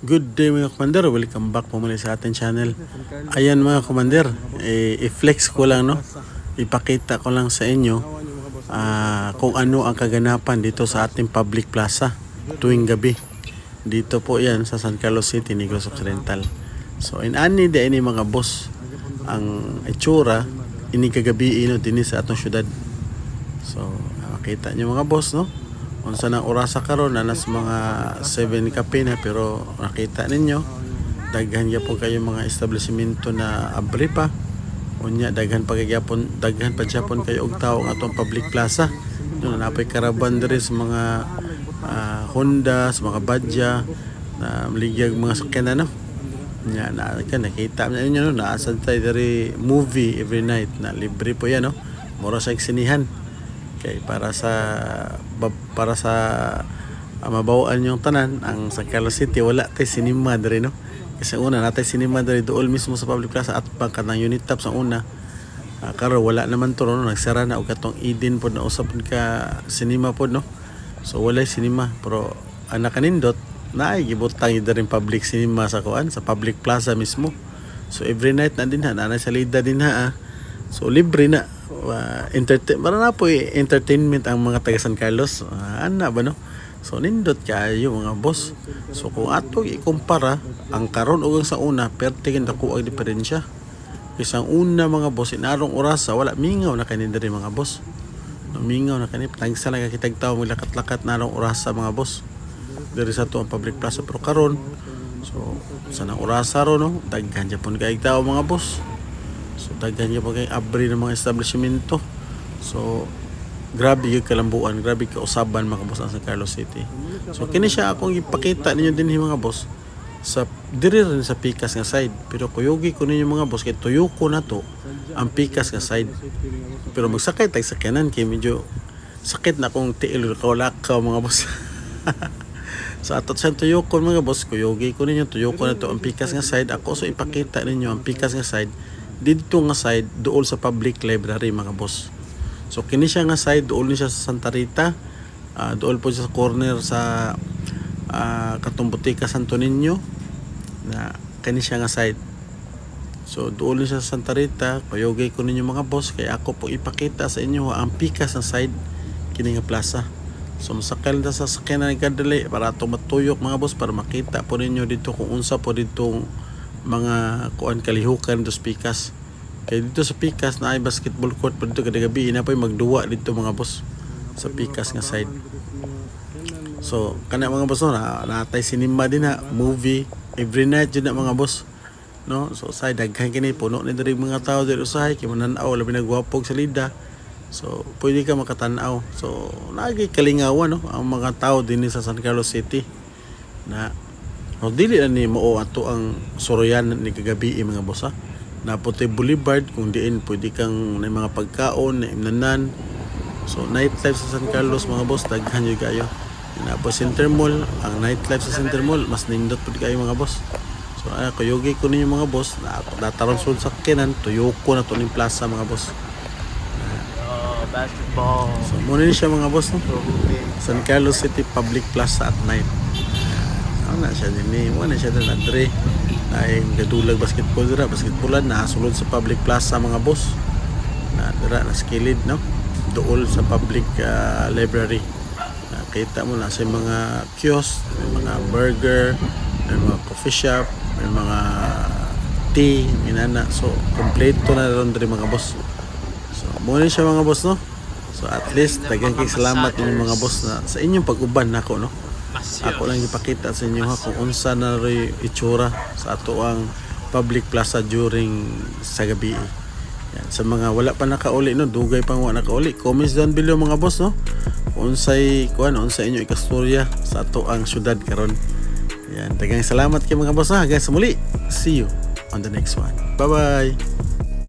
Good day mga commander, welcome back po muli sa ating channel. Ayan mga commander, i-flex ko lang, no? Ipakita ko lang sa inyo kung ano ang kaganapan dito sa ating public plaza tuwing gabi. Dito po yan sa San Carlos City, Negros Occidental. So ini mga boss ang itsura ini kagabi din sa atong syudad. So makita nyo mga boss, no? Unsa nang orasa karon na nas mga 7 kape na, pero nakita ninyo daghan gyapon kayo mga establishmento na abri pa. Unya daghan pa gyapon kayo og tawo nga atong public plaza. Doon na napay karaban diri sa mga Honda, sa mga Badja na ligyag mga sakyanan, no? Nya na nakita ninyo, no, naasad tayo diri movie every night na libre po yan, no? Mura sa eksinihan. Okay, para sa mabawaan yung tanan ang San Carlos City, wala tay cinema diri, no? Kasi una natay cinema diri dool mismo sa public plaza at pagkatang unit top sa una. Karon wala naman to, no? Nagsara na og katong Eden pod na usab ka cinema pod, no? So wala cinema, pero anak kanindot naay gibutang diri public cinema sa kuan sa public plaza mismo. So every night na din na salida din ha. So libre na. Para na po entertainment ang mga taga San Carlos. Ana ba, no? So nindot kayo mga boss. So kung ato ikumpara ang karon ug ang sa una, pertingin dako ang diferensya. Kasi ang una mga boss inarong orasa wala mingaw na kanin diri mga boss. Mingaw na kanin tagsa lang kitag tawo maglakat-lakat narong orasa mga boss. Diri sa to ang public plaza, pero karon so sa nang orasa ro, no, daghan japon kay tawo mga boss. So daghan niya pagay abri ng mga establishmento. So grabe yung kalambuan, grabe ka usaban mga boss ang San Carlos City. So kini siya akong ipakita ninyo din mga boss sa diri rin sa Pikas nga side. Pero kuyogi ko ninyo mga boss kay tuyo ko na to ang Pikas nga side. Pero magsakay tag sakyanan kay medyo sakit na kung tiil ka mga boss. So atot sa tuyo ko mga boss, kuyogi ko ninyo tuyo ko na to ang Pikas nga side. Ako so ipakita ninyo ang Pikas nga side dito nga side dool sa public library mga boss. So kini siya nga side dool ni siya sa Santa Rita, dool po siya sa corner sa katong Butika Santo Niño na kini siya nga side. So dool ni siya sa Santa Rita, payogay ko ninyo mga boss kay ako po ipakita sa inyo ang Pikas nga side kini nga plaza. So masakal na sa sakyanan ng kadali para to matuyok mga boss, para makita po ninyo dito kung unsa po dito mga kuan kalihukan dito sa Pikas. Kaya dito sa Pikas na ay basketball court pa dito kada gabi na po magduwa dito mga boss sa Pikas nga side. So kana mga boss, no, natay cinema din na movie every night yun na mga boss, no? So side daghan kini puno ni diri mga tao diri usahay kay manan-aw labi nagwapog salida. So pwede ka makatan-aw. So nagi kalingawan, no, ang mga tao din sa San Carlos City na dili na ni mao ato ang soroyan ni kagabi mga boss, ha. Naputi Boulevard kung diin pwede kang na mga pagkaon na imnanan. So nightlife sa San Carlos mga boss daghan jud kayo. Napo Center Mall, ang nightlife sa Center Mall mas nindot pud kayo mga boss. So kuyogi ko ninyo mga boss na dataron sud sa kenan tuyoko na to ning plaza mga boss. Basketball. So muna ni siya mga boss, no? San Carlos City Public Plaza at night. Na siya din na siya din adre ay gadulag basketball dira, basketballan na sulod sa public plaza mga boss na dira na skilled, no, dool sa public library. Nakita mo na sa mga kiosk, may mga burger, may mga coffee shop, may mga tea, minana. So kompleto na ron diri mga boss. So muna siya mga boss, no. So at least daghang kay salamat ninyo mga boss na sa inyong pag-uban nako, no. Ako lang ipakita sa inyo ha kung unsa na rin itsura sa ato ang public plaza during sa gabi. Yan. Sa mga wala pa nakauli, no, dugay pang wala nakauli, comments down below mga boss, no, unsay inyo ikastorya sa ato ang syudad karon. Yan, daghang salamat kay mga boss, ha. Hanggang sa muli, see you on the next one. Bye bye.